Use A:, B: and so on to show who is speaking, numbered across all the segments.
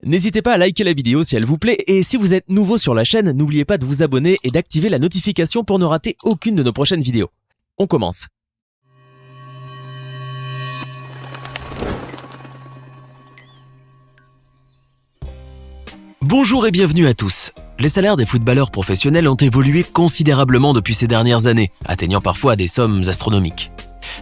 A: N'hésitez pas à liker la vidéo si elle vous plaît et si vous êtes nouveau sur la chaîne, n'oubliez pas de vous abonner et d'activer la notification pour ne rater aucune de nos prochaines vidéos. On commence. Bonjour et bienvenue à tous. Les salaires des footballeurs professionnels ont évolué considérablement depuis ces dernières années, atteignant parfois des sommes astronomiques.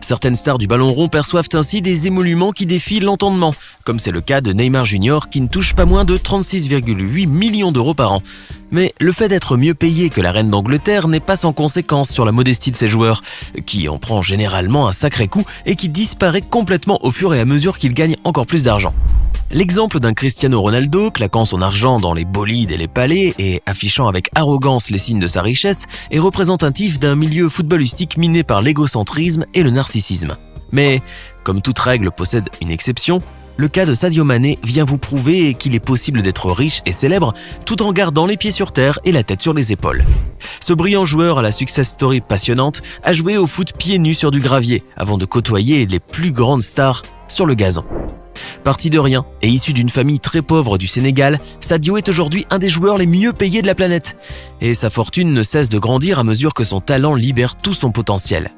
A: Certaines stars du ballon rond perçoivent ainsi des émoluments qui défient l'entendement, comme c'est le cas de Neymar Jr. qui ne touche pas moins de 36,8 millions d'euros par an. Mais le fait d'être mieux payé que la reine d'Angleterre n'est pas sans conséquence sur la modestie de ces joueurs, qui en prend généralement un sacré coup et qui disparaît complètement au fur et à mesure qu'ils gagnent encore plus d'argent. L'exemple d'un Cristiano Ronaldo claquant son argent dans les bolides et les palais et affichant avec arrogance les signes de sa richesse est représentatif d'un milieu footballistique miné par l'égocentrisme et le narcissisme. Mais, comme toute règle possède une exception, le cas de Sadio Mané vient vous prouver qu'il est possible d'être riche et célèbre tout en gardant les pieds sur terre et la tête sur les épaules. Ce brillant joueur à la success story passionnante a joué au foot pieds nus sur du gravier avant de côtoyer les plus grandes stars sur le gazon. Parti de rien et issu d'une famille très pauvre du Sénégal, Sadio est aujourd'hui un des joueurs les mieux payés de la planète. Et sa fortune ne cesse de grandir à mesure que son talent libère tout son potentiel.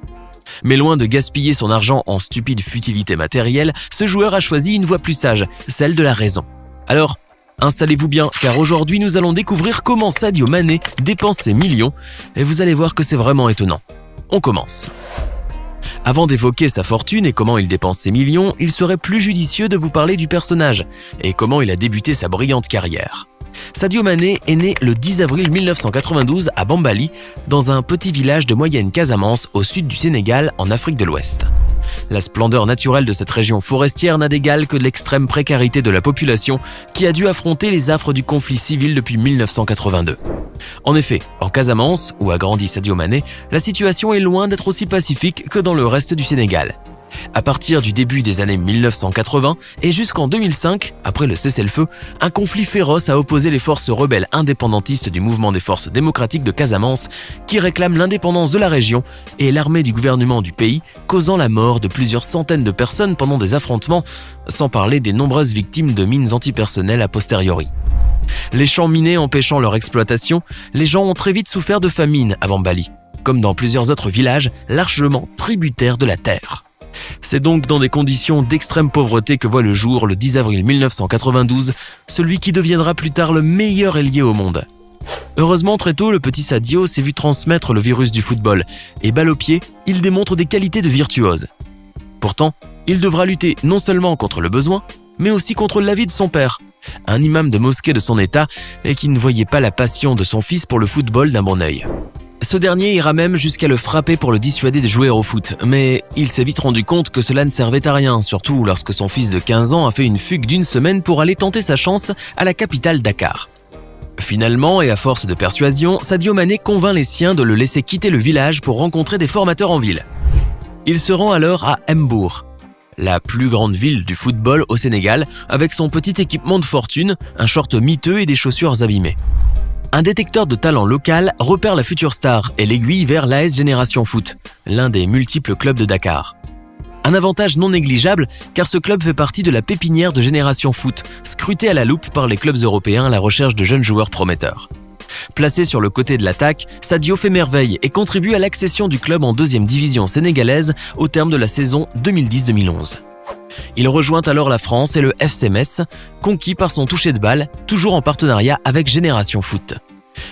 A: Mais loin de gaspiller son argent en stupides futilités matérielles, ce joueur a choisi une voie plus sage, celle de la raison. Alors, installez-vous bien, car aujourd'hui nous allons découvrir comment Sadio Mané dépense ses millions, et vous allez voir que c'est vraiment étonnant. On commence. Avant d'évoquer sa fortune et comment il dépense ses millions, il serait plus judicieux de vous parler du personnage et comment il a débuté sa brillante carrière. Sadio Mané est né le 10 avril 1992 à Bambali, dans un petit village de Moyenne Casamance au sud du Sénégal en Afrique de l'Ouest. La splendeur naturelle de cette région forestière n'a d'égal que l'extrême précarité de la population qui a dû affronter les affres du conflit civil depuis 1982. En effet, en Casamance, où a grandi Sadio Mané, la situation est loin d'être aussi pacifique que dans le reste du Sénégal. À partir du début des années 1980 et jusqu'en 2005, après le cessez-le-feu, un conflit féroce a opposé les forces rebelles indépendantistes du mouvement des forces démocratiques de Casamance qui réclament l'indépendance de la région et l'armée du gouvernement du pays, causant la mort de plusieurs centaines de personnes pendant des affrontements, sans parler des nombreuses victimes de mines antipersonnelles a posteriori. Les champs minés empêchant leur exploitation, les gens ont très vite souffert de famine à Bambali, comme dans plusieurs autres villages largement tributaires de la terre. C'est donc dans des conditions d'extrême pauvreté que voit le jour, le 10 avril 1992, celui qui deviendra plus tard le meilleur ailier au monde. Heureusement, très tôt, le petit Sadio s'est vu transmettre le virus du football, et balle au pied, il démontre des qualités de virtuose. Pourtant, il devra lutter non seulement contre le besoin, mais aussi contre l'avis de son père, un imam de mosquée de son état et qui ne voyait pas la passion de son fils pour le football d'un bon œil. Ce dernier ira même jusqu'à le frapper pour le dissuader de jouer au foot, mais il s'est vite rendu compte que cela ne servait à rien, surtout lorsque son fils de 15 ans a fait une fugue d'une semaine pour aller tenter sa chance à la capitale Dakar. Finalement, et à force de persuasion, Sadio Mané convainc les siens de le laisser quitter le village pour rencontrer des formateurs en ville. Il se rend alors à Mbour, la plus grande ville du football au Sénégal, avec son petit équipement de fortune, un short miteux et des chaussures abîmées. Un détecteur de talent local repère la future star et l'aiguille vers l'AS Génération Foot, l'un des multiples clubs de Dakar. Un avantage non négligeable car ce club fait partie de la pépinière de Génération Foot, scrutée à la loupe par les clubs européens à la recherche de jeunes joueurs prometteurs. Placé sur le côté de l'attaque, Sadio fait merveille et contribue à l'accession du club en 2e division sénégalaise au terme de la saison 2010-2011. Il rejoint alors la France et le FC Metz, conquis par son toucher de balle, toujours en partenariat avec Génération Foot.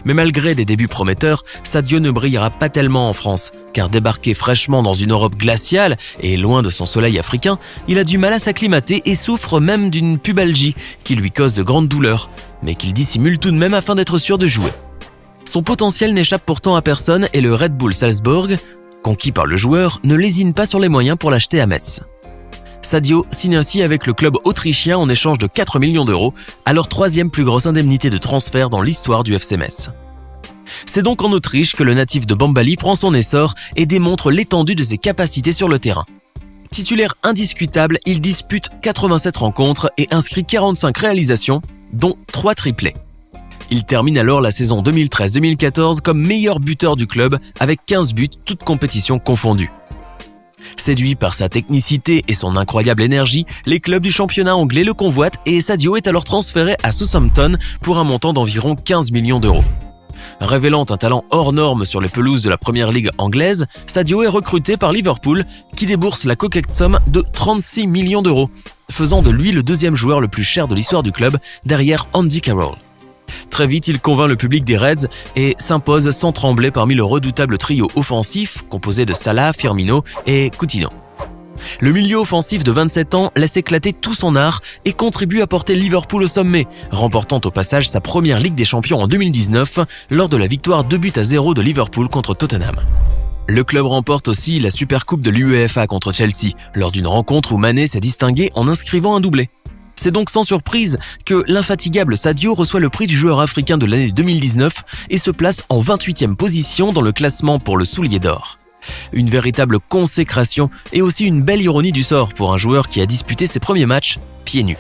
A: Mais malgré des débuts prometteurs, Sadio ne brillera pas tellement en France, car débarqué fraîchement dans une Europe glaciale et loin de son soleil africain, il a du mal à s'acclimater et souffre même d'une pubalgie qui lui cause de grandes douleurs, mais qu'il dissimule tout de même afin d'être sûr de jouer. Son potentiel n'échappe pourtant à personne et le Red Bull Salzbourg, conquis par le joueur, ne lésine pas sur les moyens pour l'acheter à Metz. Sadio signe ainsi avec le club autrichien en échange de 4 millions d'euros, alors 3e plus grosse indemnité de transfert dans l'histoire du FC Metz. C'est donc en Autriche que le natif de Bambali prend son essor et démontre l'étendue de ses capacités sur le terrain. Titulaire indiscutable, il dispute 87 rencontres et inscrit 45 réalisations, dont 3 triplés. Il termine alors la saison 2013-2014 comme meilleur buteur du club avec 15 buts, toutes compétitions confondues. Séduit par sa technicité et son incroyable énergie, les clubs du championnat anglais le convoitent et Sadio est alors transféré à Southampton pour un montant d'environ 15 millions d'euros. Révélant un talent hors norme sur les pelouses de la première ligue anglaise, Sadio est recruté par Liverpool qui débourse la coquette somme de 36 millions d'euros, faisant de lui le deuxième joueur le plus cher de l'histoire du club derrière Andy Carroll. Très vite, il convainc le public des Reds et s'impose sans trembler parmi le redoutable trio offensif composé de Salah, Firmino et Coutinho. Le milieu offensif de 27 ans laisse éclater tout son art et contribue à porter Liverpool au sommet, remportant au passage sa première Ligue des Champions en 2019 lors de la victoire 2-0 de Liverpool contre Tottenham. Le club remporte aussi la Supercoupe de l'UEFA contre Chelsea, lors d'une rencontre où Mané s'est distingué en inscrivant un doublé. C'est donc sans surprise que l'infatigable Sadio reçoit le prix du joueur africain de l'année 2019 et se place en 28e position dans le classement pour le soulier d'or. Une véritable consécration et aussi une belle ironie du sort pour un joueur qui a disputé ses premiers matchs pieds nus.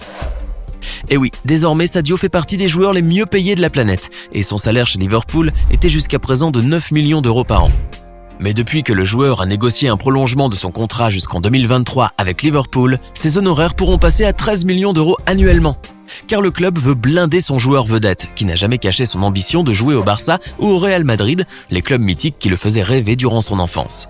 A: Et oui, désormais Sadio fait partie des joueurs les mieux payés de la planète et son salaire chez Liverpool était jusqu'à présent de 9 millions d'euros par an. Mais depuis que le joueur a négocié un prolongement de son contrat jusqu'en 2023 avec Liverpool, ses honoraires pourront passer à 13 millions d'euros annuellement. Car le club veut blinder son joueur vedette, qui n'a jamais caché son ambition de jouer au Barça ou au Real Madrid, les clubs mythiques qui le faisaient rêver durant son enfance.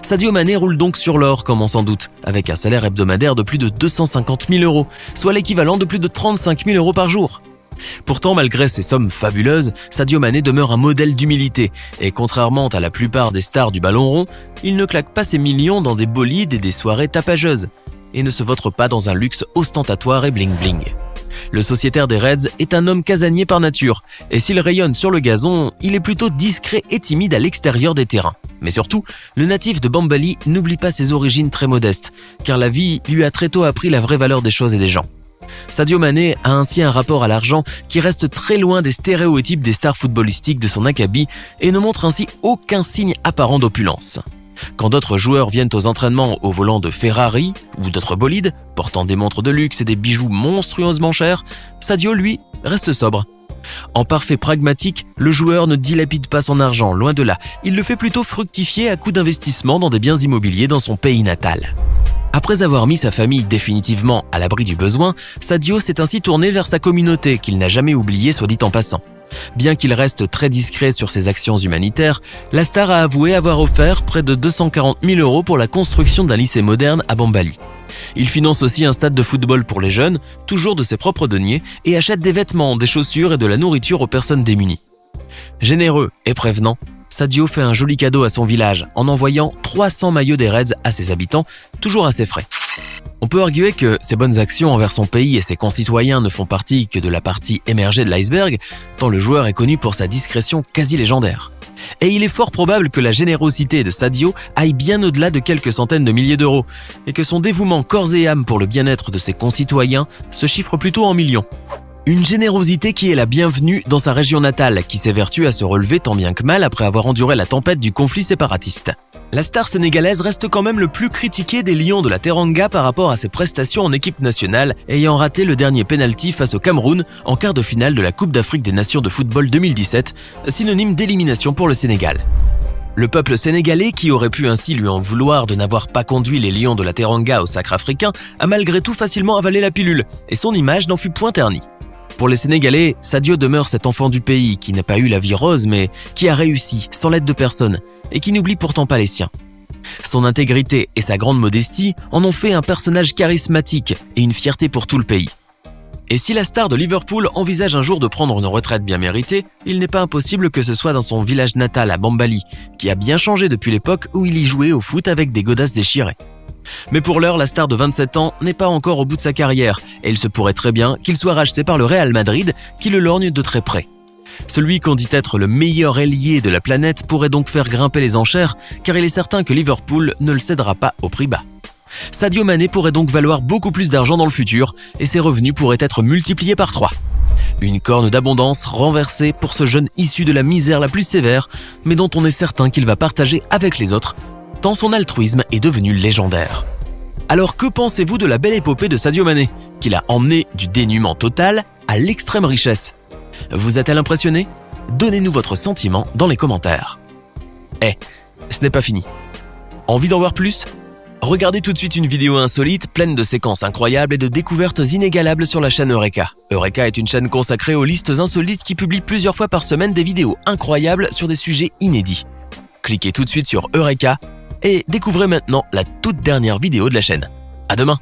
A: Sadio Mané roule donc sur l'or, comme on s'en doute, avec un salaire hebdomadaire de plus de 250 000 euros, soit l'équivalent de plus de 35 000 euros par jour. Pourtant, malgré ces sommes fabuleuses, Sadio Mané demeure un modèle d'humilité et contrairement à la plupart des stars du ballon rond, il ne claque pas ses millions dans des bolides et des soirées tapageuses et ne se vautre pas dans un luxe ostentatoire et bling-bling. Le sociétaire des Reds est un homme casanier par nature et s'il rayonne sur le gazon, il est plutôt discret et timide à l'extérieur des terrains. Mais surtout, le natif de Bambali n'oublie pas ses origines très modestes car la vie lui a très tôt appris la vraie valeur des choses et des gens. Sadio Mané a ainsi un rapport à l'argent qui reste très loin des stéréotypes des stars footballistiques de son acabit et ne montre ainsi aucun signe apparent d'opulence. Quand d'autres joueurs viennent aux entraînements au volant de Ferrari ou d'autres bolides, portant des montres de luxe et des bijoux monstrueusement chers, Sadio, lui, reste sobre. En parfait pragmatique, le joueur ne dilapide pas son argent, loin de là. Il le fait plutôt fructifier à coups d'investissement dans des biens immobiliers dans son pays natal. Après avoir mis sa famille définitivement à l'abri du besoin, Sadio s'est ainsi tourné vers sa communauté qu'il n'a jamais oubliée, soit dit en passant. Bien qu'il reste très discret sur ses actions humanitaires, la star a avoué avoir offert près de 240 000 euros pour la construction d'un lycée moderne à Bambali. Il finance aussi un stade de football pour les jeunes, toujours de ses propres deniers, et achète des vêtements, des chaussures et de la nourriture aux personnes démunies. Généreux et prévenant, Sadio fait un joli cadeau à son village en envoyant 300 maillots des Reds à ses habitants, toujours à ses frais. On peut arguer que ses bonnes actions envers son pays et ses concitoyens ne font partie que de la partie émergée de l'iceberg, tant le joueur est connu pour sa discrétion quasi légendaire. Et il est fort probable que la générosité de Sadio aille bien au-delà de quelques centaines de milliers d'euros, et que son dévouement corps et âme pour le bien-être de ses concitoyens se chiffre plutôt en millions. Une générosité qui est la bienvenue dans sa région natale, qui s'évertue à se relever tant bien que mal après avoir enduré la tempête du conflit séparatiste. La star sénégalaise reste quand même le plus critiqué des Lions de la Teranga par rapport à ses prestations en équipe nationale, ayant raté le dernier penalty face au Cameroun en quart de finale de la Coupe d'Afrique des Nations de football 2017, synonyme d'élimination pour le Sénégal. Le peuple sénégalais, qui aurait pu ainsi lui en vouloir de n'avoir pas conduit les Lions de la Teranga au sacre africain, a malgré tout facilement avalé la pilule, et son image n'en fut point ternie. Pour les Sénégalais, Sadio demeure cet enfant du pays qui n'a pas eu la vie rose mais qui a réussi sans l'aide de personne et qui n'oublie pourtant pas les siens. Son intégrité et sa grande modestie en ont fait un personnage charismatique et une fierté pour tout le pays. Et si la star de Liverpool envisage un jour de prendre une retraite bien méritée, il n'est pas impossible que ce soit dans son village natal à Bambali, qui a bien changé depuis l'époque où il y jouait au foot avec des godasses déchirées. Mais pour l'heure, la star de 27 ans n'est pas encore au bout de sa carrière et il se pourrait très bien qu'il soit racheté par le Real Madrid qui le lorgne de très près. Celui qu'on dit être le meilleur ailier de la planète pourrait donc faire grimper les enchères car il est certain que Liverpool ne le cédera pas au prix bas. Sadio Mané pourrait donc valoir beaucoup plus d'argent dans le futur et ses revenus pourraient être multipliés par 3. Une corne d'abondance renversée pour ce jeune issu de la misère la plus sévère mais dont on est certain qu'il va partager avec les autres tant son altruisme est devenu légendaire. Alors que pensez-vous de la belle épopée de Sadio Mané, qui l'a emmené du dénuement total à l'extrême richesse? Vous a-t-elle impressionné? Donnez-nous votre sentiment dans les commentaires. Ce n'est pas fini. Envie d'en voir plus? Regardez tout de suite une vidéo insolite, pleine de séquences incroyables et de découvertes inégalables sur la chaîne Eureka. Eureka est une chaîne consacrée aux listes insolites qui publie plusieurs fois par semaine des vidéos incroyables sur des sujets inédits. Cliquez tout de suite sur Eureka et découvrez maintenant la toute dernière vidéo de la chaîne. À demain!